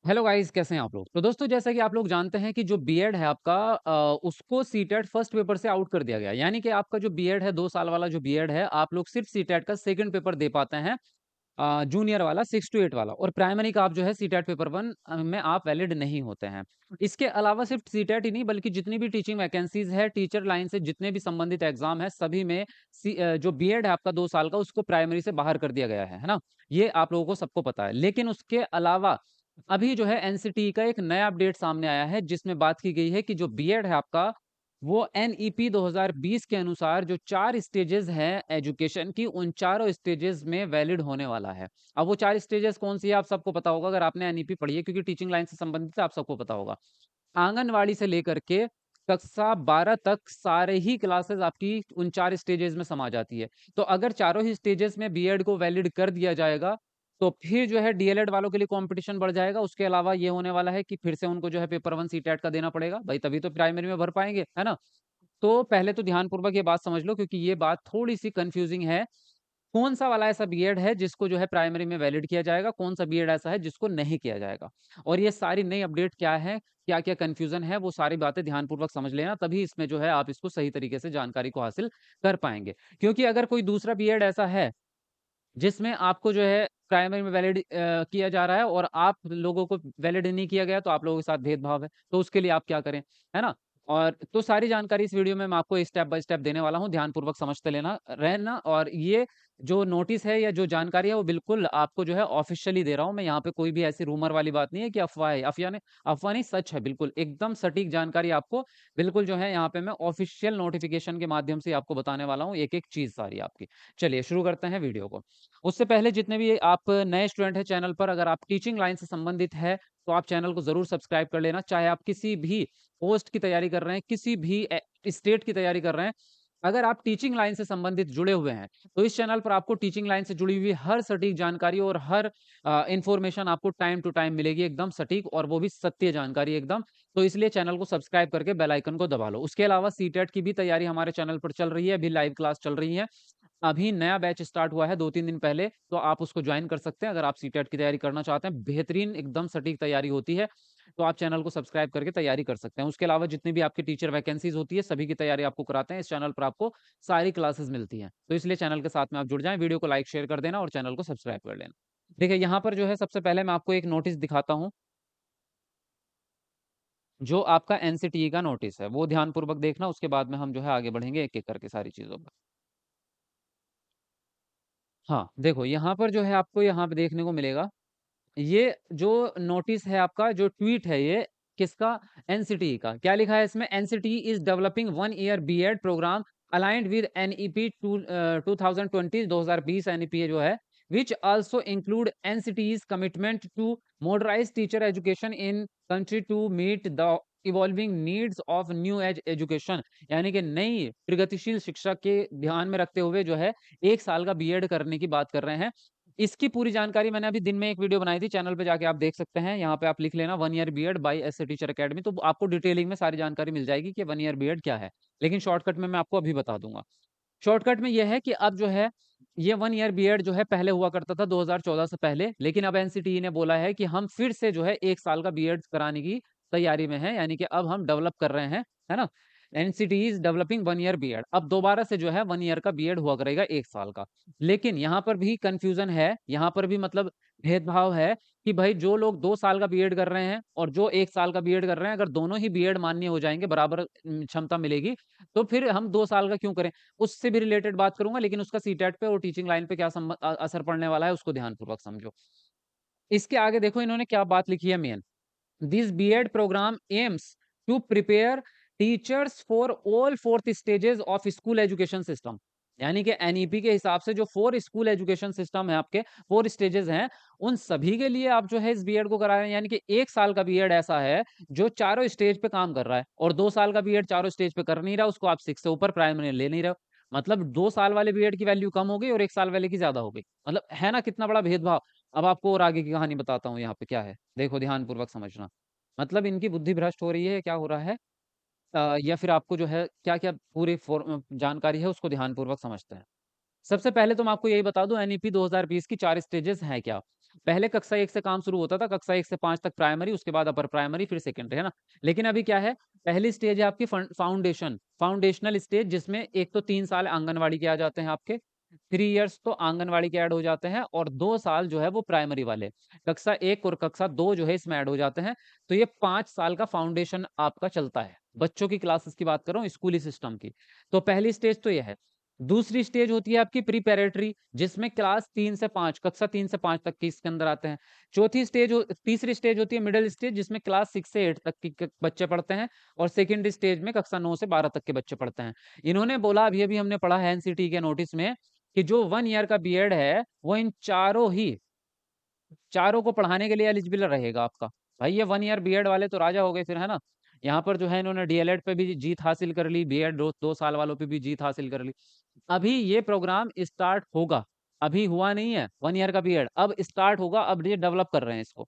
Hello guys, कैसे हैं आप लोग? तो दोस्तों, जैसा कि आप लोग जानते हैं कि जो बीएड है आपका उसको सीटेट फर्स्ट पेपर से आउट कर दिया गया है। यानी कि आपका जो बीएड है 2 साल वाला जो बीएड है, आप लोग सिर्फ़ सीटेट का सेकंड पेपर दे पाते हैं, जूनियर वाला 6 टू 8 वाला, और प्राइमरी का आप जो है सीटेट पेपर 1 में आप वैलिड नहीं होते हैं। इसके अलावा सिर्फ़ सीटेट ही नहीं, बल्कि जितनी भी टीचिंग वैकेंसीज़ है, टीचर लाइन से जितने भी संबंधित एग्ज़ाम हैं, सभी में जो बीएड है आपका 2 साल का, उसको प्राइमरी से बाहर कर दिया गया है ना? ये आप लोगों को सबको पता है। लेकिन उसके अलावा अभी जो है एनसीटीई का एक नया अपडेट सामने आया है, जिसमें बात की गई है कि जो बीएड है आपका, वो एनईपी 2020 के अनुसार जो 4 स्टेजेज़ हैं एजुकेशन की, उन चारों स्टेजेज़ में वैलिड होने वाला है। अब वो 4 स्टेजेज़ कौन-सी है, आप सबको पता होगा अगर आपने एनईपी पढ़ी है, क्योंकि टीचिंग लाइन से संबंधित है, आप सबको पता होगा। आंगनवाड़ी से लेकर के कक्षा 12 तक सारे ही क्लासेस आपकी उन 4 स्टेजेज़ में समा जाती है। तो अगर चारों ही स्टेजेज़ में बीएड को वैलिड कर दिया जाएगा, तो फिर जो है डीएलएड वालों के लिए कॉम्पिटिशन बढ़ जाएगा। उसके अलावा ये होने वाला है कि फिर से उनको जो है पेपर 1 सीटेट का देना पड़ेगा। भाई तभी तो प्राइमरी में भर पाएँगे, है ना? तो पहले तो ध्यानपूर्वक ये बात समझ लो, क्योंकि ये बात थोड़ी-सी कन्फ्यूज़िंग है। कौन-सा वाला ऐसा बीएड है जिसको जो है प्राइमरी में वैलिड किया जाएगा, कौन-सा बीएड ऐसा है जिसको नहीं किया जाएगा। और ये सारी नई अपडेट क्या है, क्या-क्या कन्फ्यूज़न है, वो सारी बातें ध्यानपूर्वक समझ लेना, तभी इसमें जो है आप इसको सही तरीके से जानकारी को हासिल कर पाएँगे। क्योंकि अगर कोई दूसरा बीएड ऐसा है जिसमें आपको जो है प्राइमरी में वैलिड किया जा रहा है और आप लोगों को वैलिड नहीं किया गया, तो आप लोगों के साथ भेदभाव है। तो उसके लिए आप क्या करें, है ना? और तो सारी जानकारी इस वीडियो में मैं आपको स्टेप बाय स्टेप देने वाला हूँ, ध्यानपूर्वक समझते लेना रहना। और ये जो नोटिस है या जो जानकारी है, वो बिल्कुल आपको जो है ऑफ़िशियली दे रहा हूँ मैं। यहाँ पे कोई भी ऐसी रूमर वाली बात नहीं है कि अफ़वाह है। अफ़वाह नहीं, सच है बिल्कुल, एकदम सटीक जानकारी आपको बिल्कुल जो है यहाँ पे मैं ऑफ़िशियल नोटिफ़िकेशन के माध्यम से आपको बताने वाला हूँ, एक-एक चीज़ सारी आपकी। चलिए शुरू करते हैं वीडियो को। उससे पहले जितने भी आप नए स्टूडेंट हैं चैनल पर, अगर आप टीचिंग लाइन से संबंधित है, तो आप चैनल को ज़रूर सब्सक्राइब कर लेना। चाहे आप किसी भी पोस्ट की तैयारी कर रहे हैं, किसी भी स्टेट की तैयारी कर रहे हैं, अगर आप टीचिंग लाइन से संबंधित जुड़े हुए हैं, तो इस चैनल पर आपको टीचिंग लाइन से जुड़ी हुई हर सटीक जानकारी और हर इन्फॉर्मेशन आपको टाइम टू टाइम मिलेगी, एकदम सटीक, और वो भी सत्य जानकारी एकदम। तो इसलिए चैनल को सब्सक्राइब करके बेल आइकन को दबा लो। उसके अलावा सीटेट की भी तैयारी हमारे चैनल पर चल रही है, अभी लाइव क्लास चल रही है। अभी नया बैच स्टार्ट हुआ है 2-3 दिन पहले, तो आप उसको जॉइन कर सकते हैं अगर आप सीटेट की तैयारी करना चाहते हैं। बेहतरीन एकदम सटीक तैयारी होती है, तो आप चैनल को सब्सक्राइब करके तैयारी कर सकते हैं। उसके अलावा जितनी भी आपकी टीचर वैकेंसीज़ होती है, सभी की तैयारी आपको कराते हैं। इस चैनल पर आपको सारी क्लासेस मिलती हैं। तो इसलिए चैनल के साथ में आप जुड़ जाएँ, वीडियो को लाइक, शेयर कर देना और चैनल को सब्सक्राइब कर लेना। देखिए, यहाँ पर जो है सबसे पहले मैं आपको एक नोटिस दिखाता हूँ, जो आपका एनसीटीई का नोटिस है, वो ध्यानपूर्वक देखना, उसके बाद में हम जो है आगे बढ़ेंगे एक-एक करके सारी चीज़ों पर। हाँ, देखो यहाँ पर जो है आपको यहाँ पे देखने को मिलेगा, ये जो नोटिस है आपका, जो ट्वीट है ये किसका? एनसीटीई का। क्या लिखा है इसमें? NCTE is developing 1 year BEd programme aligned with NEP 2020 NEP जो है, which also include NCTE's commitment to modernise teacher education in country to meet the evolving needs of new age education. यानी कि नई प्रगतिशील शिक्षा के ध्यान में रखते हुए जो है 1 साल का बीएड करने की बात कर रहे हैं। इसकी पूरी जानकारी मैंने अभी दिन में एक वीडियो बनाई थी, चैनल पे जाके आप देख सकते हैं। यहाँ पे आप लिख लेना 1 year BEd by SA teacher academy, तो आपको डिटेलिंग में सारी जानकारी मिल जाएगी कि 1 ईयर बीएड क्या है। लेकिन शॉर्टकट में मैं आपको अभी बता दूँगा। शॉर्टकट में ये है कि अब जो है, ये 1 ईयर बीएड जो है पहले हुआ करता था 2014 से पहले, लेकिन अब एनसीटीई ने बोला है कि हम फिर से जो है 1 साल का बीएड कराने की तैयारी में हैं, यानी कि अब हम डेवलप कर रहे हैं, है ना? NCTE is developing 1 year BEd. अब दोबारा से जो है 1 ईयर का बीएड हुआ करेगा 1 साल का। लेकिन यहाँ पर भी कन्फ्यूज़न है, यहाँ पर भी मतलब भेदभाव है कि भाई जो लोग 2 साल का बीएड कर रहे हैं और जो 1 साल का बीएड कर रहे हैं, अगर दोनों ही बीएड मान्य हो जाएँगे, बराबर क्षमता मिलेगी, तो फिर हम 2 साल का क्यों करें? उससे भी रिलेटेड बात करूँगा, लेकिन उसका सीटेट पे और टीचिंग लाइन पे क्या असर पड़ने वाला है, उसको ध्यानपूर्वक समझो। इसके आगे देखो इन्होंने क्या बात लिखी है main. This BEd program aims to prepare teachers for all 4th stages of school education system. यानी कि एनईपी के हिसाब से जो 4 स्कूल एजुकेशन सिस्टम है आपके, 4 स्टेजेस हैं, उन सभी के लिए आप जो है इस बीएड को करा रहे हैं। यानी कि 1 साल का बीएड ऐसा है, जो चारों स्टेज पे काम कर रहा है, और 2 साल का बीएड चारों स्टेज पे कर नहीं रहा, उसको आप 6 से ऊपर प्राइमरी ले नहीं रहे हो। मतलब 2 साल वाले बीएड की वैल्यू कम हो गई और 1 साल वाले की ज़्यादा हो गई। मतलब है ना कितना बड़ा भेदभाव? अब आपको और आगे की कहानी बताता हूँ यहाँ पे क्या है। देखो ध्यानपूर्वक समझना। मतलब इनकी बुद्धि भ्रष्ट हो रही है, क्या हो रहा है? या फिर आपको जो है क्या-क्या पूरी जानकारी है, उसको ध्यानपूर्वक समझते हैं। सबसे पहले तो मैं आपको यही बता दूँ, एनईपी 2020 की 4 स्टेजेस हैं क्या? पहले कक्षा 1 से काम शुरू होता था, कक्षा 1 से 5 तक प्राइमरी, उसके बाद अपर प्राइमरी, फिर सेकेंडरी, है ना? लेकिन अभी क्या है, पहली स्टेज है आपकी फाउंडेशन, फाउंडेशनल स्टेज, जिसमें एक तो 3 साल आंगनवाड़ी के आ जाते हैं आपके, 3 इयर्स तो आंगनवाड़ी के ऐड हो जाते हैं और 2 साल जो है वो प्राइमरी वाले। कक्षा 1 और कक्षा 2 जो है इसमें ऐड हो जाते हैं। तो ये 5 साल का फाउंडेशन आपका चलता है। बच्चों की क्लासेस की बात कर रहा हूँ, स्कूली सिस्टम की। तो पहली स्टेज तो ये है। दूसरी स्टेज होती है आपकी प्रिपैरेटरी, जिसमें क्लास 3 से 5, कक्षा 3 से 5 तक के इसके अंदर आते हैं। तीसरी स्टेज होती है मिडल स्टेज, जिसमें क्लास 6 से 8 तक के बच्चे पढ़ते हैं और सेकेंडरी स्टेज में कक्षा 9 से 12 तक के बच्चे पढ़ते हैं। इन्होंने बोला, अभी-अभी हमने पढ़ा है एनसीटी के नोटिस में, कि जो 1 ईयर का बीएड है, वो इन चारों को पढ़ाने के लिए एलिजिबल रहेगा आपका। भाई ये 1 ईयर बीएड वाले तो राजा हो गए फिर, है ना? यहाँ पर जो है इन्होंने डीएलएड पे भी जीत हासिल कर ली, बीएड 2 साल वालों पे भी जीत हासिल कर ली। अभी ये प्रोग्राम स्टार्ट होगा, अभी हुआ नहीं है 1 ईयर का बीएड, अब स्टार्ट होगा, अब ये डेवलप कर रहे हैं इसको।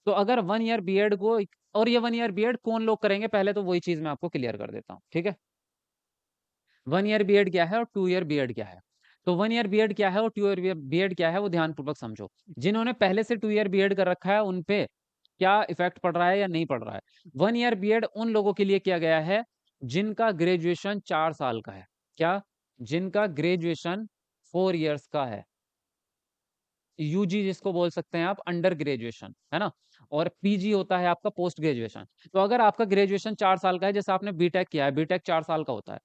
तो अगर 1 ईयर बीएड को, और ये 1 ईयर बीएड कौन लोग करेंगे, पहले तो वही चीज़ मैं आपको क्लियर कर देता हूँ, ठीक है? 1 ईयर बीएड क्या है और 2 ईयर बीएड क्या है? तो 1 ईयर बीएड क्या है और 2 ईयर बीएड क्या है, वो ध्यानपूर्वक समझो। जिन्होंने पहले से 2 ईयर बीएड कर रखा है, उन पे क्या इफ़ेक्ट पड़ रहा है या नहीं पड़ रहा है? 1 ईयर बीएड उन लोगों के लिए किया गया है, जिनका ग्रेजुएशन 4 साल का है। क्या? जिनका ग्रेजुएशन 4 इयर्स का है। यूजी जिसको बोल सकते हैं आप, अंडर ग्रेजुएशन, है ना? और पीजी होता है आपका पोस्ट ग्रेजुएशन। तो अगर आपका ग्रेजुएशन 4 साल का है, जैसे आपने बीटेक किया है, बीटेक 4 साल का होता है।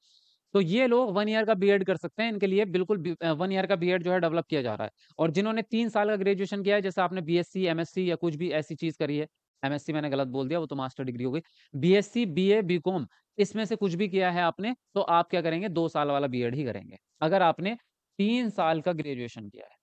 तो ये लोग 1 ईयर का बीएड कर सकते हैं, इनके लिए बिल्कुल 1 ईयर का बीएड जो है डेवलप किया जा रहा है। और जिन्होंने 3 साल का ग्रेजुएशन किया है, जैसे आपने बीएससी, एमएससी या कुछ भी ऐसी चीज़ करी है, एमएससी मैंने गलत बोल दिया, वो तो मास्टर डिग्री हो गई। बीएससी, बीए, बीकॉम, इसमें से कुछ भी किया है आपने, तो आप क्या करेंगे, 2 साल वाला बीएड ही करेंगे। अगर आपने 3 साल का ग्रेजुएशन किया है।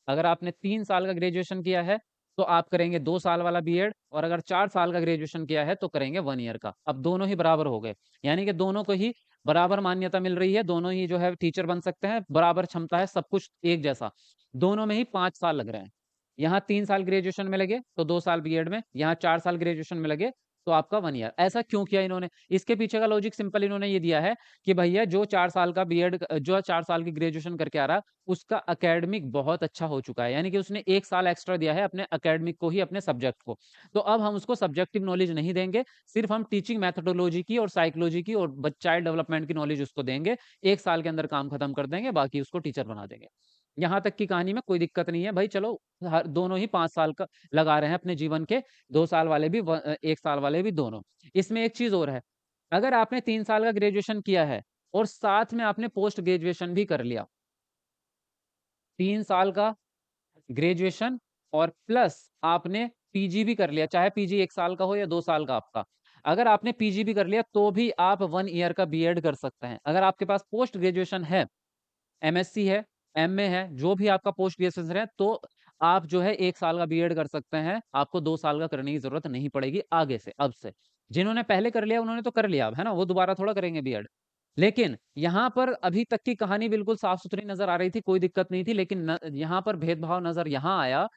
अगर आपने 3 साल का ग्रेजुएशन किया है, तो आप करेंगे 2 साल वाला बीएड, और अगर 4 साल का ग्रेजुएशन किया है, तो करेंगे 1 ईयर का। अब दोनों ही बराबर हो गए, यानी कि दोनों को ही बराबर मान्यता मिल रही है, दोनों ही जो है टीचर बन सकते हैं, बराबर क्षमता है, सब कुछ एक जैसा। दोनों में ही 5 साल लग रहे हैं। यहाँ 3 साल ग्रेजुएशन में लगे, तो 2 साल बीएड में, यहाँ 4 साल ग्रेजुएशन में लगे, तो आपका 1 ईयर। ऐसा क्यों किया इन्होंने? इसके पीछे का लॉजिक सिंपल इन्होंने ये दिया है कि भैया जो 4 साल का बीएड जो 4 साल की ग्रेजुएशन करके आ रहा है, उसका एकेडमिक बहुत अच्छा हो चुका है। यानी कि उसने 1 साल एक्स्ट्रा दिया है अपने एकेडमिक को ही, अपने सब्जेक्ट को। तो अब हम उसको सब्जेक्टिव नॉलेज नहीं देंगे, सिर्फ़ हम टीचिंग मेथोडोलॉजी की और साइकोलॉजी की और चाइल्ड डेवलपमेंट की नॉलेज उसको देंगे। 1 साल के अंदर काम खत्म कर देंगे, बाकी उसको टीचर बना देंगे। यहाँ तक की कहानी में कोई दिक्कत नहीं है, भाई चलो हर दोनों ही 5 साल का लगा रहे हैं अपने जीवन के, 2 साल वाले भी 1 साल वाले भी दोनों। इसमें एक चीज़ और है, अगर आपने 3 साल का ग्रेजुएशन किया है और साथ में आपने पोस्ट ग्रेजुएशन भी कर लिया, 3 साल का ग्रेजुएशन और प्लस आपने पीजी भी कर लिया, चाहे पीजी 1 साल का हो या 2 साल का आपका। अगर आपने पीजी भी कर लिया, तो भी आप 1 ईयर का बीएड कर सकते हैं। अगर आपके पास पोस्ट ग्रेजुएशन है, एमएससी है, एमए है, जो भी आपका पोस्ट ग्रेजुएशन है, तो आप जो है 1 साल का बीएड कर सकते हैं। आपको 2 साल का करने की ज़रूरत नहीं पड़ेगी आगे से, अब से। जिन्होंने पहले कर लिया, उन्होंने तो कर लिया अब, है ना? वो दोबारा थोड़ा करेंगे बीएड। लेकिन यहाँ पर अभी तक की कहानी बिल्कुल साफ-सुथरी नज़र आ रही थी, कोई दिक्कत नहीं थी, लेकिन यहाँ पर भेदभाव नज़र यहाँ आया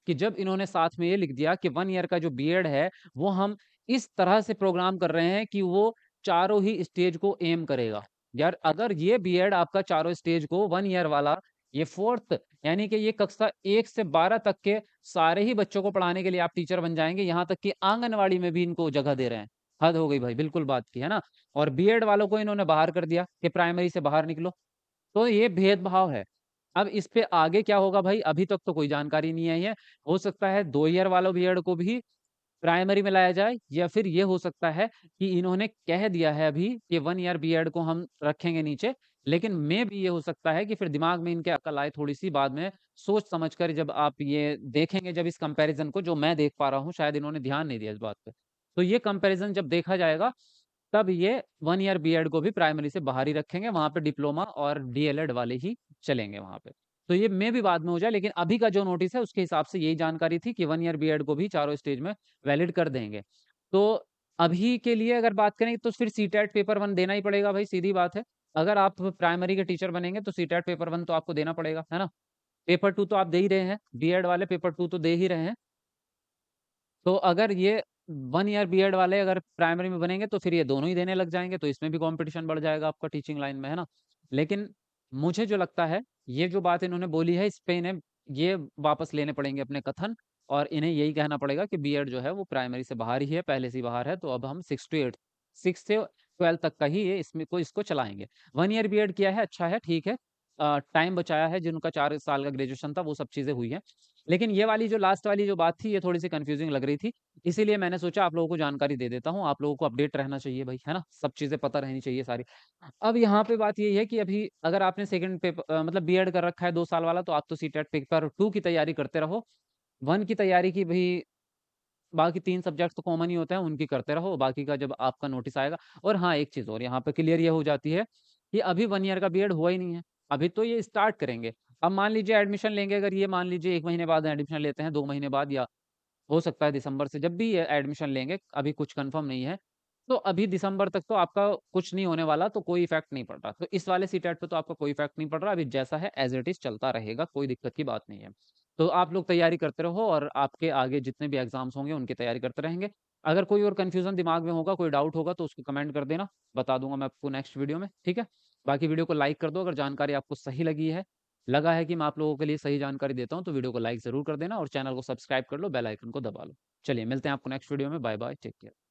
कि जब इन्होंने साथ में ये लिख दिया कि 1 ईयर का जो बीएड है, वो हम इस तरह से प्रोग्राम कर रहे हैं कि वो चारों ही स्टेज को एम करेगा। यार अगर ये बीएड आपका चारों स्टेज को 1 ईयर वाला, ये 4th यानी कि ये कक्षा 1 से 12 तक के सारे ही बच्चों को पढ़ाने के लिए आप टीचर बन जाएँगे, यहाँ तक कि आंगनवाड़ी में भी इनको जगह दे रहे हैं। हद हो गई भाई, बिल्कुल बात की, है ना? और बीएड वालों को इन्होंने बाहर कर दिया कि प्राइमरी से बाहर निकलो। तो ये भेदभाव है। अब इस पे आगे क्या होगा भाई, अभी तक तो कोई जानकारी नहीं आई है। हो सकता है 2 ईयर वालों बीएड को भी प्राइमरी में लाया जाए, या फिर ये हो सकता है कि इन्होंने कह दिया है अभी कि 1 ईयर बीएड को हम रखेंगे नीचे, लेकिन मेबी ये हो सकता है कि फिर दिमाग में इनके अकल आए थोड़ी-सी, बाद में सोच समझ कर जब आप ये देखेंगे, जब इस कंपैरिज़न को जो मैं देख पा रहा हूँ, शायद इन्होंने ध्यान नहीं दिया इस बात पे। तो ये कंपैरिज़न जब देखा जाएगा, तब ये 1 ईयर बीएड को भी प्राइमरी से बाहर ही रखेंगे, वहाँ पे डिप्लोमा और डीएलएड वाले ही चलेंगे वहाँ पे। तो ये मेबी बाद में हो जाए, लेकिन अभी का जो नोटिस है उसके हिसाब से यही जानकारी थी कि 1 ईयर बीएड को भी चारों स्टेज में वैलिड कर देंगे। तो अभी के लिए अगर बात करें, तो फिर सीटेट पेपर 1 देना ही पड़ेगा भाई, सीधी बात है। अगर आप प्राइमरी के टीचर बनेंगे, तो सीटेट पेपर 1 तो आपको देना पड़ेगा, है ना? पेपर 2 तो आप दे ही रहे हैं, बीएड वाले पेपर 2 तो दे ही रहे हैं। तो अगर ये 1 ईयर बीएड वाले अगर प्राइमरी में बनेंगे, तो फिर ये दोनों ही देने लग जाएँगे, तो इसमें भी कॉम्पिटिशन बढ़ जाएगा आपका टीचिंग लाइन में, है ना? लेकिन मुझे जो लगता है, ये जो बात इन्होंने बोली है, इस पे इन्हें ये वापस लेने पड़ेंगे अपने कथन, और इन्हें यही कहना पड़ेगा कि बीएड जो है वो प्राइमरी से बाहर ही है, पहले से ही बाहर है, तो अब हम 6 टू 8 6 से 12 तक का ही ये इसको चलाएँगे। 1 ईयर बीएड किया है, अच्छा है, ठीक है। टाइम बचाया है, जिनका 4 साल का ग्रेजुएशन था, वो सब चीज़ें हुई हैं। लेकिन ये वाली जो लास्ट वाली जो बात थी, ये थोड़ी-सी कन्फ्यूज़िंग लग रही थी। इसीलिए मैंने सोचा आप लोगों को जानकारी दे देता हूँ, आप लोगों को अपडेट रहना चाहिए भई, है ना? सब चीज़ें पता रहनी चाहिए सारी। अब यहाँ पे बात यही है कि अभी अगर आपने मतलब बीएड कर रखा है 2 साल वाला, तो आप तो सीटेट पेपर 2 की तैयारी करते रहो। 1 की तैयारी की भई बाकी 3 सब्जेक्ट तो कॉमन ही होते हैं, उनकी करते रहो, बाकी का जब आपका नोटिस आएगा। और हाँ, एक चीज़ और यहाँ पे क्लियर ये हो जाती है कि अभी 1 ईयर का बीएड हुआ ही नहीं है, अभी तो ये स्टार्ट करेंगे। अब मान लीजिए एडमिशन लेंगे, अगर ये मान लीजिए 1 महीने बाद एडमिशन लेते हैं, 2 महीने बाद, या हो सकता है दिसंबर से, जब भी ये एडमिशन लेंगे, अभी कुछ कन्फर्म नहीं है। तो अभी दिसंबर तक तो आपका कुछ नहीं होने वाला, तो कोई इफ़ेक्ट नहीं पड़ रहा। तो इस वाले सीटेट पे तो आपका कोई इफ़ेक्ट नहीं पड़ रहा, अभी जैसा है एज़ इट इज़ चलता रहेगा, कोई दिक्कत की बात नहीं है। तो आप लोग तैयारी करते रहो और आपके आगे जितने भी एग्ज़ाम्स होंगे, उनकी तैयारी करते रहेंगे। अगर कोई और कन्फ्यूज़न दिमाग में होगा, कोई डाउट होगा, तो उसको कमेंट कर देना, बता दूँगा मैं आपको नेक्स्ट वीडियो में, ठीक है? बाकी वीडियो को लाइक कर दो अगर जानकारी आपको सही लगी है, लगा है कि मैं आप लोगों के लिए सही जानकारी देता हूँ, तो वीडियो को लाइक ज़रूर कर देना और चैनल को सब्सक्राइब कर लो, बेल आइकन को दबा लो। चलिए मिलते हैं आपको नेक्स्ट वीडियो में। Bye bye, take care.